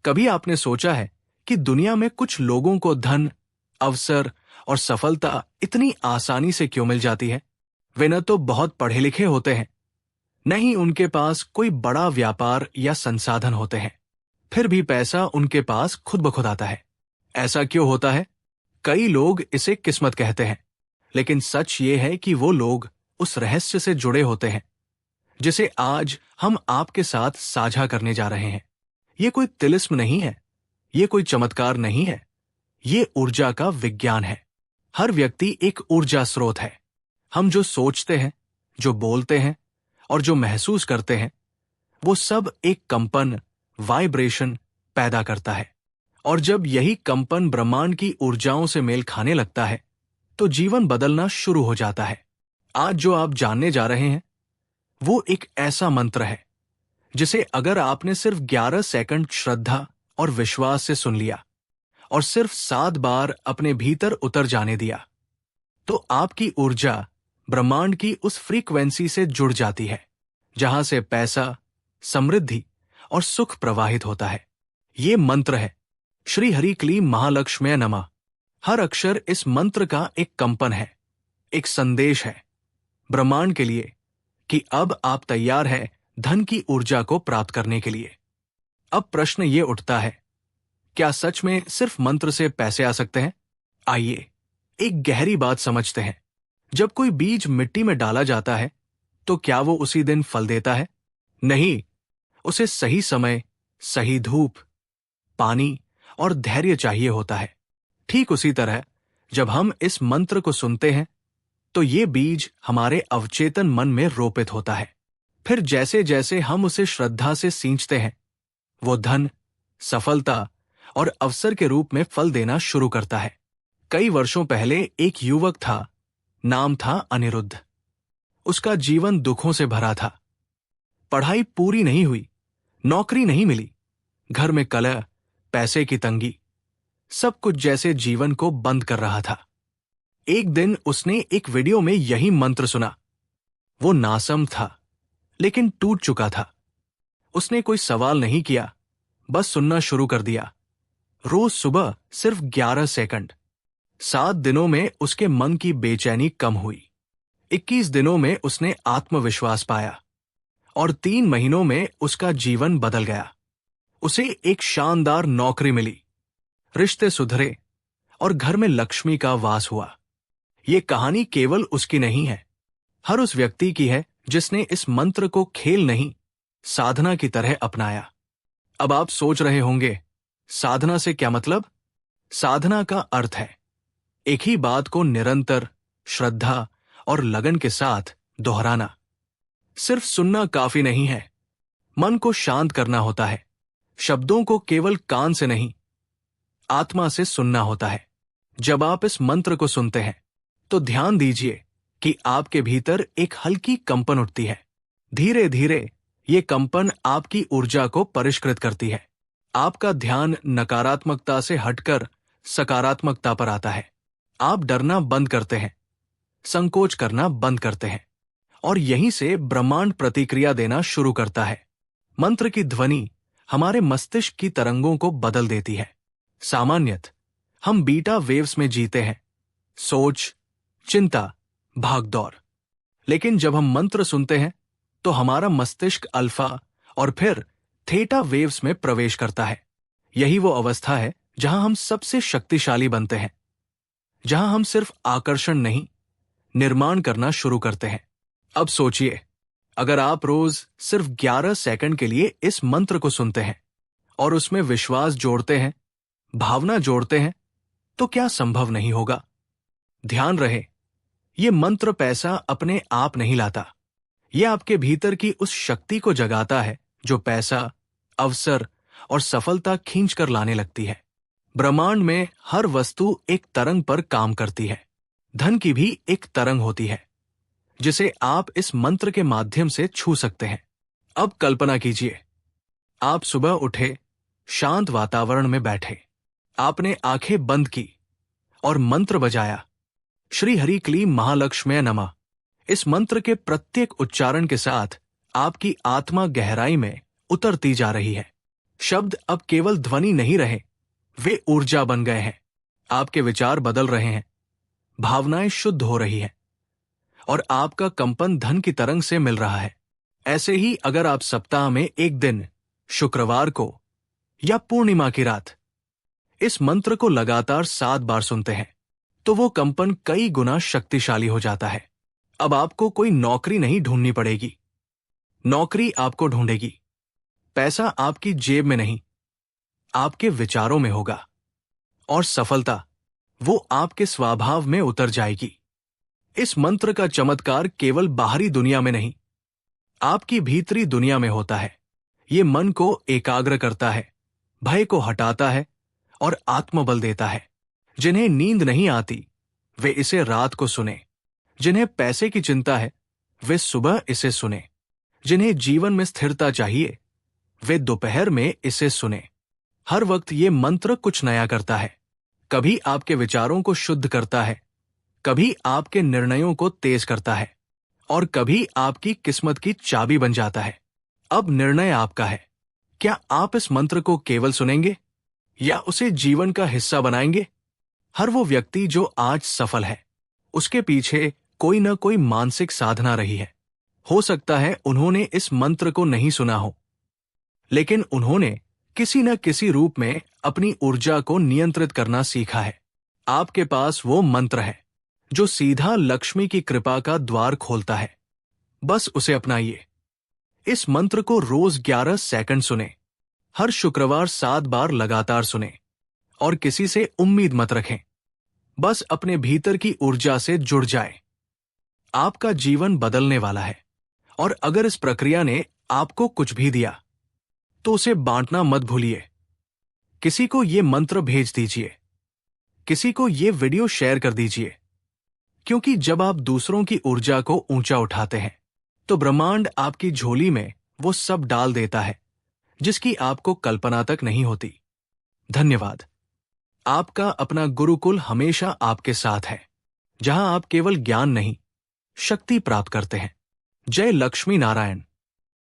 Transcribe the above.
कभी आपने सोचा है कि दुनिया में कुछ लोगों को धन, अवसर और सफलता इतनी आसानी से क्यों मिल जाती है? वे न तो बहुत पढ़े लिखे होते हैं, न ही उनके पास कोई बड़ा व्यापार या संसाधन होते हैं, फिर भी पैसा उनके पास खुद ब खुद आता है। ऐसा क्यों होता है? कई लोग इसे किस्मत कहते हैं, लेकिन सच ये है कि वो लोग उस रहस्य से जुड़े होते हैं जिसे आज हम आपके साथ साझा करने जा रहे हैं। ये कोई तिलिस्म नहीं है, ये कोई चमत्कार नहीं है, ये ऊर्जा का विज्ञान है। हर व्यक्ति एक ऊर्जा स्रोत है। हम जो सोचते हैं, जो बोलते हैं और जो महसूस करते हैं, वो सब एक कंपन, वाइब्रेशन पैदा करता है। और जब यही कंपन ब्रह्मांड की ऊर्जाओं से मेल खाने लगता है, तो जीवन बदलना शुरू हो जाता है। आज जो आप जानने जा रहे हैं, वो एक ऐसा मंत्र है जिसे अगर आपने सिर्फ 11 सेकंड श्रद्धा और विश्वास से सुन लिया और सिर्फ 7 बार अपने भीतर उतर जाने दिया, तो आपकी ऊर्जा ब्रह्मांड की उस फ्रीक्वेंसी से जुड़ जाती है जहां से पैसा, समृद्धि और सुख प्रवाहित होता है। ये मंत्र है श्री हरि क्लीं महालक्ष्म्यै नमः। हर अक्षर इस मंत्र का एक कंपन है, एक संदेश है ब्रह्मांड के लिए कि अब आप तैयार हैं धन की ऊर्जा को प्राप्त करने के लिए। अब प्रश्न ये उठता है, क्या सच में सिर्फ मंत्र से पैसे आ सकते हैं? आइए एक गहरी बात समझते हैं। जब कोई बीज मिट्टी में डाला जाता है, तो क्या वो उसी दिन फल देता है? नहीं, उसे सही समय, सही धूप, पानी और धैर्य चाहिए होता है। ठीक उसी तरह जब हम इस मंत्र को सुनते हैं, तो ये बीज हमारे अवचेतन मन में रोपित होता है। फिर जैसे जैसे हम उसे श्रद्धा से सींचते हैं, वो धन, सफलता और अवसर के रूप में फल देना शुरू करता है। कई वर्षों पहले एक युवक था, नाम था अनिरुद्ध। उसका जीवन दुखों से भरा था। पढ़ाई पूरी नहीं हुई, नौकरी नहीं मिली, घर में कलह, पैसे की तंगी, सब कुछ जैसे जीवन को बंद कर रहा था। एक दिन उसने एक वीडियो में यही मंत्र सुना। वो नासम था, लेकिन टूट चुका था। उसने कोई सवाल नहीं किया, बस सुनना शुरू कर दिया। रोज सुबह सिर्फ 11 सेकंड। 7 दिनों में उसके मन की बेचैनी कम हुई। 21 दिनों में उसने आत्मविश्वास पाया और 3 महीनों में उसका जीवन बदल गया। उसे एक शानदार नौकरी मिली, रिश्ते सुधरे और घर में लक्ष्मी का वास हुआ। ये कहानी केवल उसकी नहीं है, हर उस व्यक्ति की है जिसने इस मंत्र को खेल नहीं, साधना की तरह अपनाया। अब आप सोच रहे होंगे, साधना से क्या मतलब? साधना का अर्थ है एक ही बात को निरंतर, श्रद्धा और लगन के साथ दोहराना। सिर्फ सुनना काफी नहीं है, मन को शांत करना होता है। शब्दों को केवल कान से नहीं, आत्मा से सुनना होता है। जब आप इस मंत्र को सुनते हैं, तो ध्यान दीजिए कि आपके भीतर एक हल्की कंपन उठती है। धीरे धीरे ये कंपन आपकी ऊर्जा को परिष्कृत करती है। आपका ध्यान नकारात्मकता से हटकर सकारात्मकता पर आता है। आप डरना बंद करते हैं, संकोच करना बंद करते हैं और यहीं से ब्रह्मांड प्रतिक्रिया देना शुरू करता है। मंत्र की ध्वनि हमारे मस्तिष्क की तरंगों को बदल देती है। सामान्यतः हम बीटा वेव्स में जीते हैं, सोच, चिंता, भागदौड़। लेकिन जब हम मंत्र सुनते हैं, तो हमारा मस्तिष्क अल्फा और फिर थीटा वेव्स में प्रवेश करता है। यही वो अवस्था है जहां हम सबसे शक्तिशाली बनते हैं, जहां हम सिर्फ आकर्षण नहीं, निर्माण करना शुरू करते हैं। अब सोचिए, अगर आप रोज सिर्फ 11 सेकंड के लिए इस मंत्र को सुनते हैं और उसमें विश्वास जोड़ते हैं, भावना जोड़ते हैं, तो क्या संभव नहीं होगा? ध्यान रहे, ये मंत्र पैसा अपने आप नहीं लाता। यह आपके भीतर की उस शक्ति को जगाता है जो पैसा, अवसर और सफलता खींचकर लाने लगती है। ब्रह्मांड में हर वस्तु एक तरंग पर काम करती है। धन की भी एक तरंग होती है जिसे आप इस मंत्र के माध्यम से छू सकते हैं। अब कल्पना कीजिए, आप सुबह उठे, शांत वातावरण में बैठे, आपने आंखें बंद की और मंत्र बजाया, श्री हरि क्लीं महालक्ष्म्यै नमः। इस मंत्र के प्रत्येक उच्चारण के साथ आपकी आत्मा गहराई में उतरती जा रही है। शब्द अब केवल ध्वनि नहीं रहे, वे ऊर्जा बन गए हैं। आपके विचार बदल रहे हैं, भावनाएं शुद्ध हो रही हैं और आपका कंपन धन की तरंग से मिल रहा है। ऐसे ही अगर आप सप्ताह में एक दिन, शुक्रवार को या पूर्णिमा की रात, इस मंत्र को लगातार 7 बार सुनते हैं तो वो कंपन कई गुना शक्तिशाली हो जाता है। अब आपको कोई नौकरी नहीं ढूंढनी पड़ेगी, नौकरी आपको ढूंढेगी। पैसा आपकी जेब में नहीं, आपके विचारों में होगा और सफलता वो आपके स्वभाव में उतर जाएगी। इस मंत्र का चमत्कार केवल बाहरी दुनिया में नहीं, आपकी भीतरी दुनिया में होता है। ये मन को एकाग्र करता है, भय को हटाता है और आत्मबल देता है। जिन्हें नींद नहीं आती वे इसे रात को सुने, जिन्हें पैसे की चिंता है वे सुबह इसे सुने, जिन्हें जीवन में स्थिरता चाहिए वे दोपहर में इसे सुने। हर वक्त ये मंत्र कुछ नया करता है। कभी आपके विचारों को शुद्ध करता है, कभी आपके निर्णयों को तेज करता है और कभी आपकी किस्मत की चाबी बन जाता है। अब निर्णय आपका है। क्या आप इस मंत्र को केवल सुनेंगे या उसे जीवन का हिस्सा बनाएंगे? हर वो व्यक्ति जो आज सफल है, उसके पीछे कोई न कोई मानसिक साधना रही है। हो सकता है उन्होंने इस मंत्र को नहीं सुना हो, लेकिन उन्होंने किसी न किसी रूप में अपनी ऊर्जा को नियंत्रित करना सीखा है। आपके पास वो मंत्र है जो सीधा लक्ष्मी की कृपा का द्वार खोलता है। बस उसे अपनाइए। इस मंत्र को रोज 11 सेकंड सुने, हर शुक्रवार 7 बार लगातार सुने और किसी से उम्मीद मत रखें। बस अपने भीतर की ऊर्जा से जुड़ जाए। आपका जीवन बदलने वाला है और अगर इस प्रक्रिया ने आपको कुछ भी दिया तो उसे बांटना मत भूलिए। किसी को ये मंत्र भेज दीजिए, किसी को ये वीडियो शेयर कर दीजिए, क्योंकि जब आप दूसरों की ऊर्जा को ऊंचा उठाते हैं तो ब्रह्मांड आपकी झोली में वो सब डाल देता है जिसकी आपको कल्पना तक नहीं होती। धन्यवाद। आपका अपना गुरुकुल हमेशा आपके साथ है, जहां आप केवल ज्ञान नहीं, शक्ति प्राप्त करते हैं। जय लक्ष्मी नारायण।